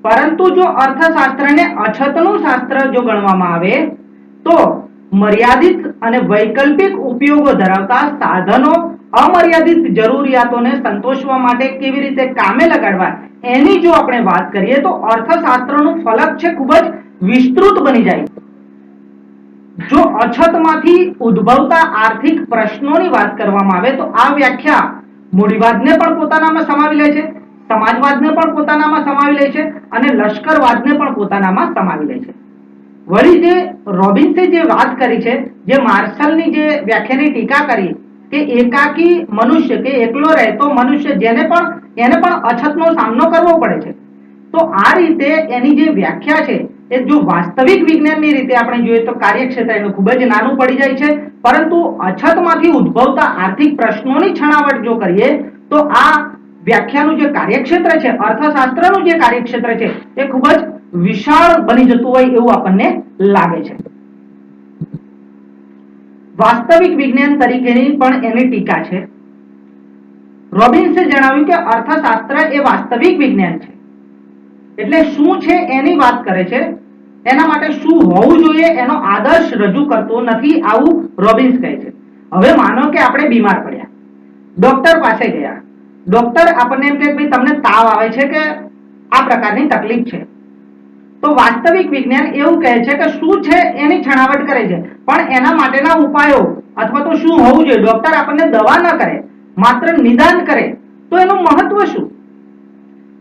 પરંતુ જો અર્થશાસ્ત્રને અછતનું શાસ્ત્ર જો ગણવામાં આવે તો મર્યાદિત અને વૈકલ્પિક ઉપયોગો ધરાવતા સાધનો અમર્યાદિત જરૂરિયાતોને સંતોષવા માટે કેવી રીતે કામે લગાડવા એની જો આપણે વાત કરીએ તો અર્થશાસ્ત્રનું ફલક છે ખૂબ જ વિસ્તૃત બની જાય. જો અછતમાંથી ઉદ્ભવતા આર્થિક પ્રશ્નોની વાત કરવામાં આવે તો આ વ્યાખ્યા મૂડીવાદને પણ પોતાનામાં સમાવી લે છે, સમાજવાદને પણ પોતાનામાં સમાવી લે છે અને લશ્કરવાદને પણ પોતાનામાં સમાવી લે છે. વળી જે રોબિન્સે જે વાત કરી છે, જે માર્શલની જે વ્યાખ્યાની ટીકા કરી કે એકાકી મનુષ્ય કે એકલો રહેતો મનુષ્ય એને પણ અછતનો સામનો કરવો પડે છે. તો આ રીતે એની જે વ્યાખ્યા છે એ જો વાસ્તવિક વિજ્ઞાનની રીતે આપણે જોઈએ તો કાર્યક્ષેત્ર એનું ખૂબ જ નાનું પડી જાય છે. પરંતુ અછતમાંથી ઉદ્ભવતા આર્થિક પ્રશ્નોની છણાવટ જો કરીએ તો આ વ્યાખ્યાનું જે કાર્યક્ષેત્ર છે, અર્થશાસ્ત્રનું જે કાર્યક્ષેત્ર છે એ ખૂબ જ વિશાળ બની જતું હોય એવું આપણને લાગે છે. વાસ્તવિક વિજ્ઞાન તરીકેની પણ એની ટીકા છે. રોબિન્સે જણાવ્યું કે અર્થશાસ્ત્ર એ વાસ્તવિક વિજ્ઞાન છે. એટલે શું છે એની વાત કરે છે, એના માટે શું હોવું જોઈએ એનો આદર્શ રજૂ કરતો નથી આવું રોબિન્સ કહે છે. હવે માનો કે આપણે બીમાર પડ્યા ડોક્ટર પાસે ગયા, ડોક્ટર આપણને એમ કે ભાઈ તમને તાવ આવે છે કે આ પ્રકારની તકલીફ છે, તો વાસ્તવિક વિજ્ઞાન એવું કહે છે કે શું છે એની છણાવટ કરે છે, પણ એના માટેના ઉપાયો અથવા તો શું હોવું જોઈએ, ડોક્ટર આપણને દવા ન કરે, માત્ર નિદાન કરે, તો એનું મહત્વ શું?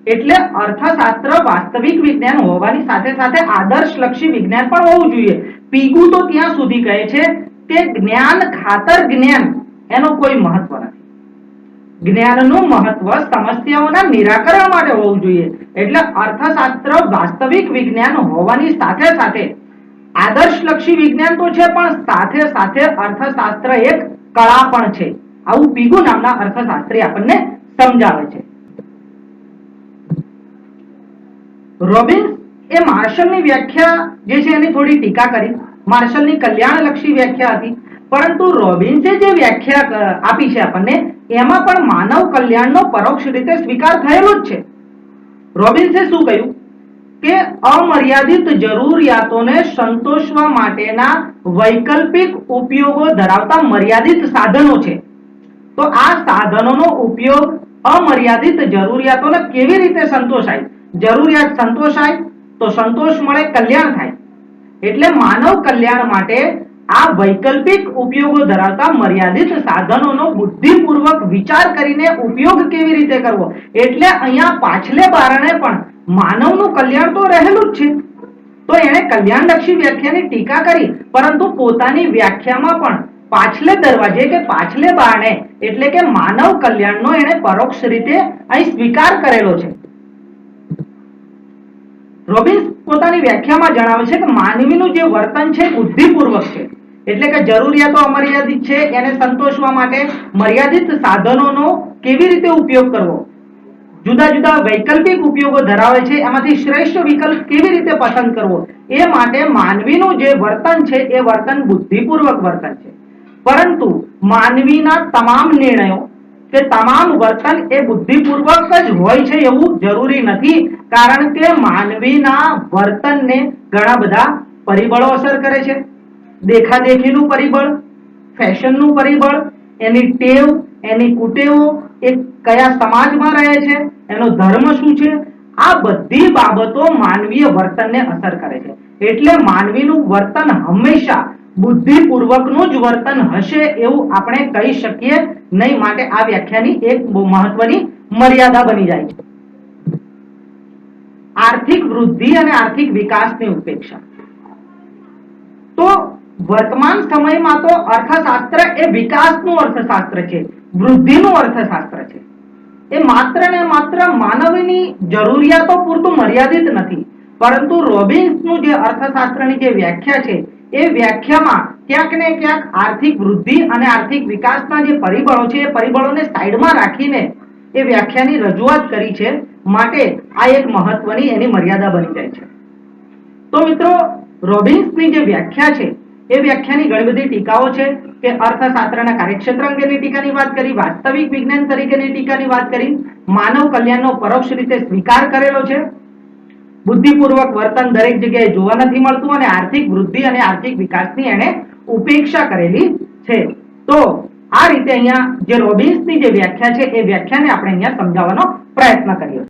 એટલે અર્થશાસ્ત્ર વાસ્તવિક વિજ્ઞાન હોવાની સાથે સાથે આદર્શલક્ષી વિજ્ઞાન પણ હોવું જોઈએ. પીગુ તો ત્યાં સુધી કહે છે કે જ્ઞાન ખાતર જ્ઞાન એનો કોઈ મહત્વ નથી. જ્ઞાનનું મહત્વ સમસ્યાઓના નિરાકરણ માટે હોવું જોઈએ. એટલે અર્થશાસ્ત્ર વાસ્તવિક વિજ્ઞાન હોવાની સાથે સાથે આદર્શલક્ષી વિજ્ઞાન તો છે, પણ સાથે સાથે અર્થશાસ્ત્ર એક કળા પણ છે. આવું પીગુ નામના અર્થશાસ્ત્રી આપણને સમજાવે છે. રોબિન્સ એ માર્શલની વ્યાખ્યા જે છે એની થોડી ટીકા કરી. માર્શલની કલ્યાણલક્ષી વ્યાખ્યા હતી, પરંતુ રોબિન્સે જે વ્યાખ્યા આપી છે આપણને, એમાં પણ માનવ કલ્યાણનો પરોક્ષ રીતે સ્વીકાર થયેલો જ છે. રોબિન્સે શું કહ્યું કે અમર્યાદિત જરૂરિયાતોને સંતોષવા માટેના વૈકલ્પિક ઉપયોગો ધરાવતા મર્યાદિત સાધનો છે. તો આ સાધનોનો ઉપયોગ અમર્યાદિત જરૂરિયાતોને કેવી રીતે સંતોષાય, જરૂરિયાત સંતોષાય તો સંતોષ મળે, કલ્યાણ થાય. એટલે માનવ કલ્યાણ માટે આ વૈકલ્પિક ઉપયોગો ધરાવતા મર્યાદિત સાધનોનો બુદ્ધિપૂર્વક વિચાર કરીને ઉપયોગ કેવી રીતે કરવો, એટલે અહીંયા પાછલે બારણે પણ માનવનું કલ્યાણ તો રહેલું જ છે. તો એણે કલ્યાણલક્ષી વ્યાખ્યાની ટીકા કરી, પરંતુ પોતાની વ્યાખ્યામાં પણ પાછલે દરવાજે કે પાછલે બારણે એટલે કે માનવ કલ્યાણનો એણે પરોક્ષ રીતે અહીં સ્વીકાર કરેલો છે. રોબિન્સ પોતાની વ્યાખ્યામાં જણાવે છે કે માનવીનું જે વર્તન છે બુદ્ધિપૂર્વક છે. એટલે કે જરૂરિયાતો અમર્યાદિત છે, એને સંતોષવા માટે મર્યાદિત સાધનોનો કેવી રીતે ઉપયોગ કરવો, જુદા જુદા વૈકલ્પિક ઉપયોગો ધરાવે છે, એમાંથી શ્રેષ્ઠ વિકલ્પ કેવી રીતે પસંદ કરવો, એ માટે માનવીનું જે વર્તન છે એ વર્તન બુદ્ધિપૂર્વક વર્તન છે. પરંતુ માનવીના તમામ નિર્ણયો કે તમામ વર્તન એ બુદ્ધિપૂર્વક જ હોય છે એવું જરૂરી નથી, કારણ કે માનવીના વર્તનને ઘણા બધા પરિબળો અસર કરે છે. દેખાદેખીનું પરિબળ, ફેશનનું પરિબળ, એની ટેવ, એની કુટેવો, એ કયા સમાજમાં રહે છે, એનો ધર્મ શું છે, આ બધી બાબતો માનવીય વર્તનને અસર કરે છે. એટલે માનવીનું વર્તન હંમેશા બુદ્ધિપૂર્વકનું જ વર્તન હશે એવું આપણે કહી શકીએ નહીં. માટે આ વ્યાખ્યાની એક બહુ મહત્વની મર્યાદા બની જાય છે. આર્થિક વૃદ્ધિ અને આર્થિક વિકાસની ઉપેક્ષા. તો વર્તમાન સમયમાં તો અર્થશાસ્ત્ર એ વિકાસનું અર્થશાસ્ત્ર છે, વૃદ્ધિનું અર્થશાસ્ત્ર છે. એ માત્ર ને માત્ર માનવીની જરૂરિયાતો પૂરતું મર્યાદિત નથી, પરંતુ રોબિન્સનું જે અર્થશાસ્ત્રની જે વ્યાખ્યા છે એ વ્યાખ્યામાં ક્યાંક ને ક્યાંક આર્થિક વૃદ્ધિ અને આર્થિક વિકાસના જે પરિબળો છે એ પરિબળોને સાઈડમાં રાખીને એ વ્યાખ્યાની રજૂઆત કરી છે. માટે આ એક મહત્વની એની મર્યાદા બની જાય છે. તો મિત્રો, રોબિન્સની જે વ્યાખ્યા છે એ વ્યાખ્યાની ઘણી બધી ટીકાઓ છે કે અર્થશાસ્ત્રના કાર્યક્ષેત્ર અંગેની ટીકાની વાત કરી, વાસ્તવિક વિજ્ઞાન તરીકેની ટીકાની વાત કરી, માનવ કલ્યાણનો પરોક્ષ રીતે સ્વીકાર કરેલો છે, બુદ્ધિપૂર્વક વર્તન દરેક જગ્યાએ જોવા નથી મળતું, અને આર્થિક વૃદ્ધિ અને આર્થિક વિકાસની એને ઉપેક્ષા કરેલી છે. તો આ રીતે અહીંયા જે રોબિન્સની જે વ્યાખ્યા છે એ વ્યાખ્યાને આપણે અહીંયા સમજાવવાનો પ્રયત્ન કર્યો.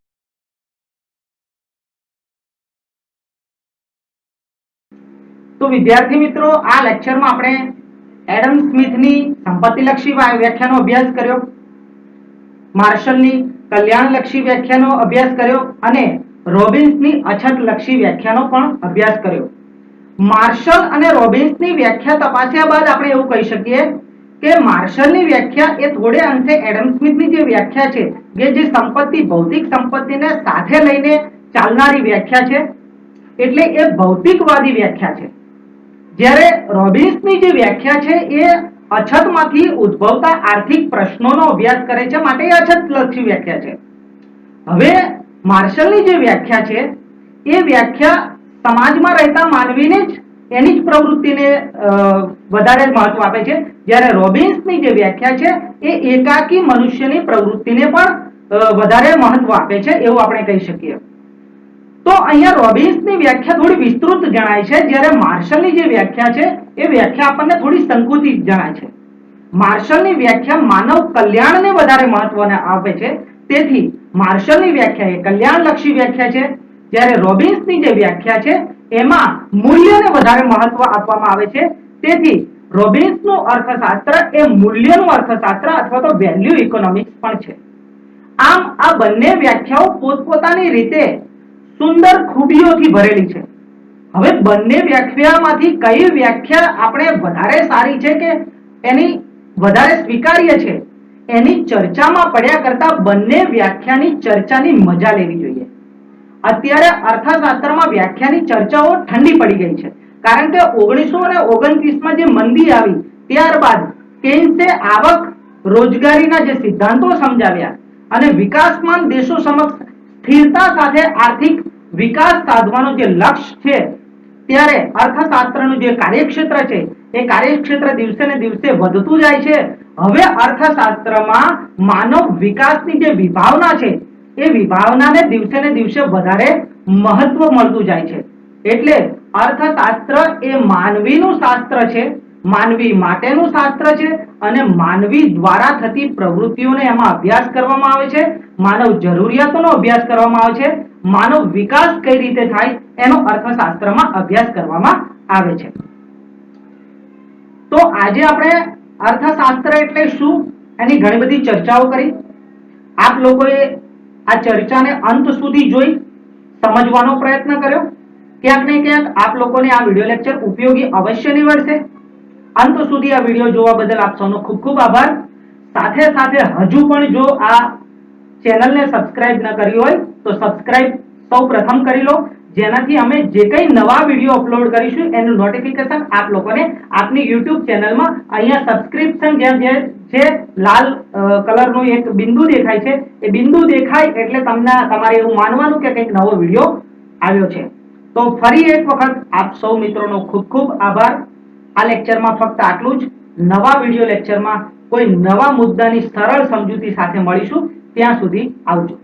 તો વિદ્યાર્થી મિત્રો, આ લેક્ચરમાં આપણે એડમ સ્મિથની સંપત્તિલક્ષી વ્યાખ્યાનો અભ્યાસ કર્યો, માર્શલની કલ્યાણલક્ષી વ્યાખ્યાનો અભ્યાસ કર્યો અને રોબિન્સની અછતલક્ષી વ્યાખ્યાનો પણ અભ્યાસ કર્યો. માર્શલ અને રોબિન્સની વ્યાખ્યા તપાસ્યા બાદ આપણે એવું કહી શકીએ કે માર્શલની વ્યાખ્યા એ થોડે અંશે એડમ સ્મિથની જે વ્યાખ્યા છે કે જે સંપત્તિ, ભૌતિક સંપત્તિને સાથે લઈને ચાલનારી વ્યાખ્યા છે, એટલે એ ભૌતિકવાદી વ્યાખ્યા છે. જ્યારે રોબિન્સની જે વ્યાખ્યા છે એ અછતમાંથી ઉદ્ભવતા આર્થિક પ્રશ્નોનો અભ્યાસ કરે છે, માટે એ અછતલક્ષી વ્યાખ્યા છે. હવે માર્શલની જે વ્યાખ્યા છે એ વ્યાખ્યા સમાજમાં રહેતા માનવીને જ એની જ પ્રવૃત્તિને વધારે મહત્વ આપે છે, જ્યારે રોબિન્સની જે વ્યાખ્યા છે એ એકાકી મનુષ્યની પ્રવૃત્તિને પણ વધારે મહત્વ આપે છે એવું આપણે કહી શકીએ. તો અહીંયા રોબિન્સની વ્યાખ્યા થોડી વિસ્તૃત જણાય છે, જ્યારે માર્શલની જે વ્યાખ્યા છે એ વ્યાખ્યા આપણને થોડી સંકુચિત જણાય છે. માર્શલની વ્યાખ્યા માનવ કલ્યાણને વધારે મહત્વ આપે છે, તેથી માર્શલની વ્યાખ્યા એ કલ્યાણલક્ષી વ્યાખ્યા છે, જ્યારે રોબિન્સની જે વ્યાખ્યા છે એમાં મૂલ્યને વધારે મહત્વ આપવામાં આવે છે, તેથી રોબિન્સનું અર્થશાસ્ત્ર એ મૂલ્યનું અર્થશાસ્ત્ર અથવા તો વેલ્યુ ઇકોનોમિક્સ પણ છે. આમ આ બંને વ્યાખ્યાઓ પોતપોતાની રીતે સુંદર ખૂબીઓથી ભરેલી છે. હવે બંને વ્યાખ્યામાંથી કઈ વ્યાખ્યા આપણે વધારે સારી છે કે એની વધારે સ્વીકાર્ય છે, એની ચર્ચામાં પડ્યા કરતા બંને વ્યાખ્યાની ચર્ચાની મજા લેવી જોઈએ. અત્યારે અર્થશાસ્ત્રમાં વ્યાખ્યાની ચર્ચાઓ ઠંડી પડી ગઈ છે, કારણ કે 1929માં જે મંદી આવી ત્યારબાદ કેન્સે આવક રોજગારીના જે સિદ્ધાંતો સમજાવ્યા અને વિકાસમાન દેશો સમક્ષ સ્થિરતા સાથે આર્થિક વિકાસ સાધવાનો જે લક્ષ્ય છે, ત્યારે અર્થશાસ્ત્રનું જે કાર્યક્ષેત્ર છે એ કાર્યક્ષેત્ર દિવસે ને દિવસે વધતું જાય છે. હવે અર્થશાસ્ત્રમાં માનવ વિકાસની જે વિભાવના છે એ વિભાવનાને દિવસે ને દિવસે વધારે મહત્વ મળતું જાય છે. એટલે અર્થશાસ્ત્ર એ માનવીનું શાસ્ત્ર છે, માનવી માટેનું શાસ્ત્ર છે અને માનવી દ્વારા થતી પ્રવૃત્તિઓને એમાં અભ્યાસ કરવામાં આવે છે, માનવ જરૂરિયાતોનો અભ્યાસ કરવામાં આવે છે, માનવ વિકાસ કઈ રીતે થાય એનો અર્થશાસ્ત્રમાં અભ્યાસ કરવામાં આવે છે. તો આજે આપણે અર્થશાસ્ત્ર એટલે શું એની ઘણી બધી ચર્ચાઓ કરી. આપ લોકોએ આ ચર્ચાને અંત સુધી જોઈ સમજવાનો પ્રયત્ન કર્યો. ક્યાંક ને ક્યાંક આપ લોકોને આ વિડિયો લેક્ચર ઉપયોગી અવશ્ય નીવડશે. અંત સુધી આ વિડિયો જોવા બદલ આપ સૌનો ખૂબ ખૂબ આભાર. સાથે સાથે હજુ પણ જો આ ચેનલને સબસ્ક્રાઇબ ન કરી હોય તો સબસ્ક્રાઇબ સૌ પ્રથમ કરી લો, જેનાથી અમે જે કંઈ નવા વિડિયો અપલોડ કરીશું એનું નોટિફિકેશન આપ લોકોને આપની YouTube ચેનલમાં અહીંયા સબસ્ક્રિપ્શન જે છે લાલ કલરનું એક બિંદુ દેખાય છે, એ બિંદુ દેખાય એટલે તમને તમારે એવું માનવાનું કે કંઈક નવો વિડિયો આવ્યો છે. તો ફરી એક વખત આપ સૌ મિત્રોનો ખૂબ ખૂબ આભાર. આ લેક્ચરમાં ફક્ત આટલું જ. નવા વિડિયો લેક્ચરમાં કોઈ નવા મુદ્દાની સરળ સમજૂતી સાથે મળીશું. ત્યાં સુધી આવજો.